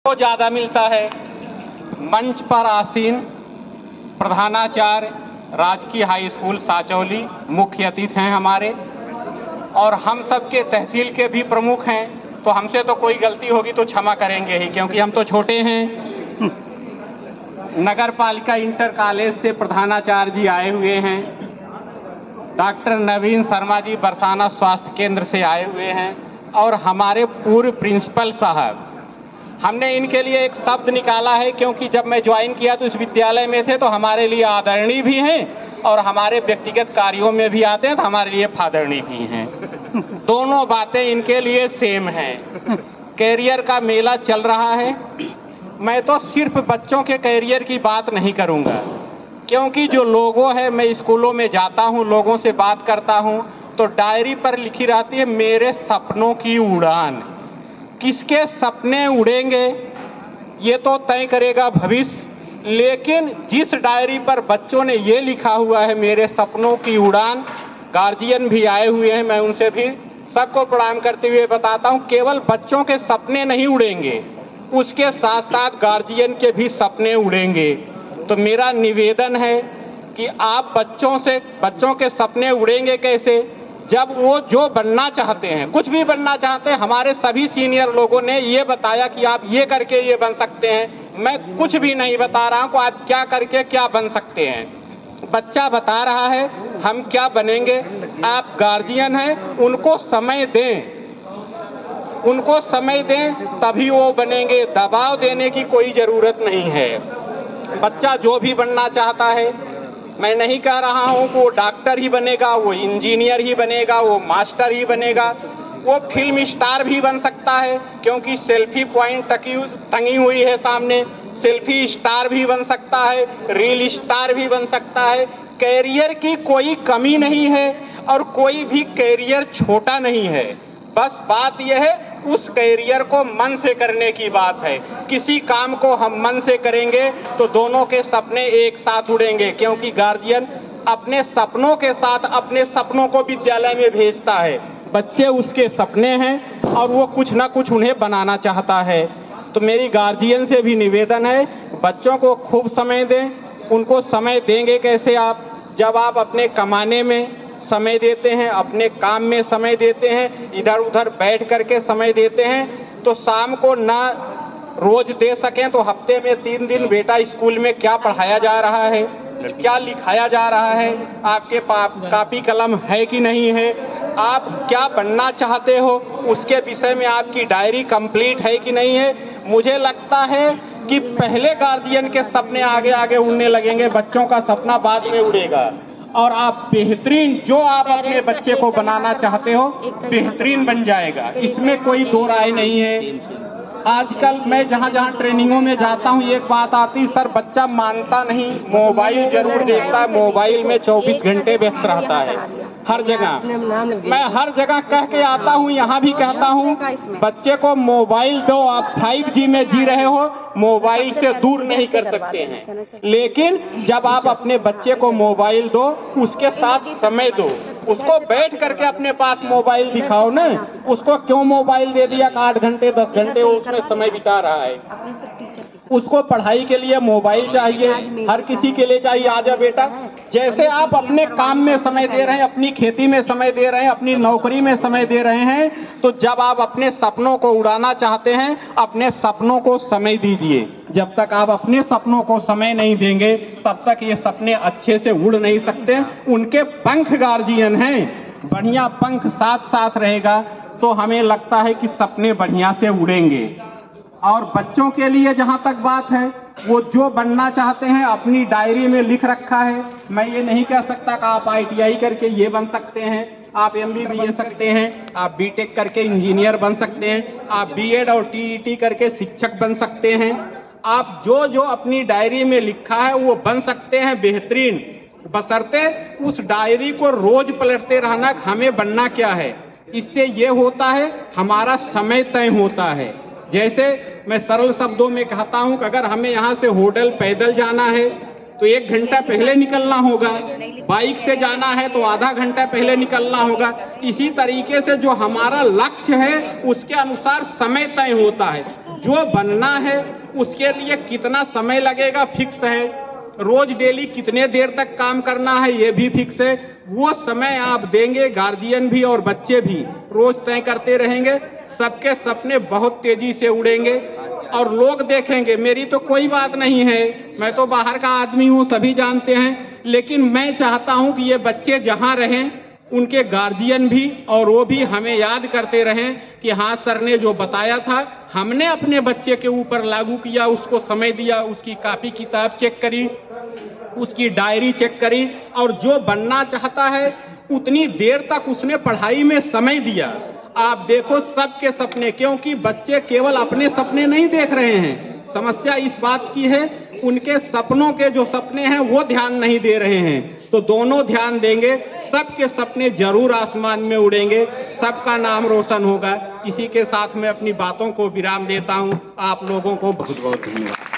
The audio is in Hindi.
को ज़्यादा मिलता है। मंच पर आसीन प्रधानाचार्य राजकीय हाई स्कूल साचौली मुख्य अतिथि हैं हमारे, और हम सबके तहसील के भी प्रमुख हैं। तो हमसे तो कोई गलती होगी तो क्षमा करेंगे ही, क्योंकि हम तो छोटे हैं। नगर पालिका इंटर कॉलेज से प्रधानाचार्य जी आए हुए हैं। डॉक्टर नवीन शर्मा जी बरसाना स्वास्थ्य केंद्र से आए हुए हैं, और हमारे पूर्व प्रिंसिपल साहब। हमने इनके लिए एक शब्द निकाला है, क्योंकि जब मैं ज्वाइन किया तो इस विद्यालय में थे, तो हमारे लिए आदरणीय भी हैं और हमारे व्यक्तिगत कार्यों में भी आते हैं, तो हमारे लिए फादरणीय भी हैं। दोनों बातें इनके लिए सेम हैं। कैरियर का मेला चल रहा है। मैं तो सिर्फ बच्चों के कैरियर की बात नहीं करूंगा, क्योंकि जो लोगो है, मैं स्कूलों में जाता हूं, लोगों से बात करता हूं, तो डायरी पर लिखी रहती है मेरे सपनों की उड़ान। किसके सपने उड़ेंगे ये तो तय करेगा भविष्य, लेकिन जिस डायरी पर बच्चों ने ये लिखा हुआ है मेरे सपनों की उड़ान, गार्जियन भी आए हुए हैं, मैं उनसे भी सबको प्रणाम करते हुए बताता हूं, केवल बच्चों के सपने नहीं उड़ेंगे, उसके साथ साथ गार्जियन के भी सपने उड़ेंगे। तो मेरा निवेदन है कि आप बच्चों के सपने उड़ेंगे कैसे, जब वो जो बनना चाहते हैं, कुछ भी बनना चाहते हैं। हमारे सभी सीनियर लोगों ने ये बताया कि आप ये करके ये बन सकते हैं। मैं कुछ भी नहीं बता रहा हूं कि आप क्या करके क्या बन सकते हैं, बच्चा बता रहा है हम क्या बनेंगे। आप गार्जियन हैं, उनको समय दें, तभी वो बनेंगे। दबाव देने की कोई जरूरत नहीं है। बच्चा जो भी बनना चाहता है, मैं नहीं कह रहा हूं कि वो डॉक्टर ही बनेगा, वो इंजीनियर ही बनेगा, वो मास्टर ही बनेगा, वो फिल्म स्टार भी बन सकता है, क्योंकि सेल्फी पॉइंट टंगी हुई है सामने। सेल्फी स्टार भी बन सकता है, रील स्टार भी बन सकता है। कैरियर की कोई कमी नहीं है और कोई भी कैरियर छोटा नहीं है। बस बात यह है उस कैरियर को मन से करने की बात है। किसी काम को हम मन से करेंगे तो दोनों के सपने एक साथ उड़ेंगे, क्योंकि गार्जियन अपने सपनों के साथ अपने सपनों को विद्यालय में भेजता है। बच्चे उसके सपने हैं और वो कुछ ना कुछ उन्हें बनाना चाहता है। तो मेरी गार्जियन से भी निवेदन है, बच्चों को खूब समय दें। उनको समय देंगे कैसे आप, जब आप अपने कमाने में समय देते हैं, अपने काम में समय देते हैं, इधर उधर बैठ करके समय देते हैं, तो शाम को ना रोज दे सकें तो हफ्ते में 3 दिन बेटा स्कूल में क्या पढ़ाया जा रहा है, क्या लिखाया जा रहा है, आपके कापी कलम है कि नहीं है, आप क्या बनना चाहते हो उसके विषय में आपकी डायरी कंप्लीट है कि नहीं है। मुझे लगता है कि पहले गार्जियन के सपने आगे आगे उड़ने लगेंगे, बच्चों का सपना बाद में उड़ेगा, और आप बेहतरीन जो आप अपने बच्चे को बनाना चाहते हो बेहतरीन बन जाएगा। इसमें कोई दो राय नहीं है। आजकल मैं जहाँ ट्रेनिंगों में जाता हूँ, एक बात आती, सर बच्चा मानता नहीं, मोबाइल जरूर देखता है, मोबाइल में 24 घंटे व्यस्त रहता है। हर जगह मैं हर जगह कह के आता हूँ, यहाँ भी कहता हूँ, बच्चे को मोबाइल दो। आप 5G में जी रहे हो, मोबाइल से दूर नहीं कर सकते हैं, लेकिन जब आप अपने बच्चे को मोबाइल दो, उसके साथ समय दो, उसको बैठ करके अपने पास मोबाइल दिखाओ ना। उसको क्यों मोबाइल दे दिया, 8 घंटे 10 घंटे वो उसमें समय बिता रहा है। उसको पढ़ाई के लिए मोबाइल चाहिए, हर किसी के लिए चाहिए। आजा बेटा, जैसे आप अपने काम में समय दे रहे हैं, अपनी खेती में समय दे रहे हैं, अपनी नौकरी में समय दे रहे हैं, तो जब आप अपने सपनों को उड़ाना चाहते हैं, अपने सपनों को समय दीजिए। जब तक आप अपने सपनों को समय नहीं देंगे, तब तक ये सपने अच्छे से उड़ नहीं सकते। उनके पंख गार्जियन हैं, बढ़िया पंख साथ साथ रहेगा तो हमें लगता है कि सपने बढ़िया से उड़ेंगे। और बच्चों के लिए जहां तक बात है, वो जो बनना चाहते हैं अपनी डायरी में लिख रखा है। मैं ये नहीं कह सकता कि आप ITI करके ये बन सकते हैं, आप MBBS सकते हैं, आप BTech करके इंजीनियर बन सकते हैं, आप BEd और TET करके शिक्षक बन सकते हैं। आप जो जो अपनी डायरी में लिखा है वो बन सकते हैं बेहतरीन, बशर्ते उस डायरी को रोज पलटते रहना हमें बनना क्या है। इससे ये होता है हमारा समय तय होता है। जैसे मैं सरल शब्दों में कहता हूं कि अगर हमें यहाँ से होटल पैदल जाना है तो 1 घंटा पहले निकलना होगा, बाइक से जाना है तो आधा घंटा पहले निकलना होगा। इसी तरीके से जो हमारा लक्ष्य है उसके अनुसार समय तय होता है। जो बनना है उसके लिए कितना समय लगेगा फिक्स है, रोज डेली कितने देर तक काम करना है ये भी फिक्स है। वो समय आप देंगे, गार्जियन भी और बच्चे भी रोज तय करते रहेंगे, सबके सपने बहुत तेजी से उड़ेंगे और लोग देखेंगे। मेरी तो कोई बात नहीं है, मैं तो बाहर का आदमी हूँ, सभी जानते हैं, लेकिन मैं चाहता हूँ कि ये बच्चे जहाँ रहें उनके गार्जियन भी और वो भी हमें याद करते रहें कि हाँ सर ने जो बताया था हमने अपने बच्चे के ऊपर लागू किया, उसको समय दिया, उसकी कॉपी किताब चेक करी, उसकी डायरी चेक करी और जो बनना चाहता है उतनी देर तक उसने पढ़ाई में समय दिया। आप देखो सबके सपने, क्योंकि बच्चे केवल अपने सपने नहीं देख रहे हैं, समस्या इस बात की है उनके सपनों के जो सपने हैं वो ध्यान नहीं दे रहे हैं। तो दोनों ध्यान देंगे, सबके सपने जरूर आसमान में उड़ेंगे, सबका नाम रोशन होगा। इसी के साथ मैं अपनी बातों को विराम देता हूं। आप लोगों को बहुत बहुत धन्यवाद।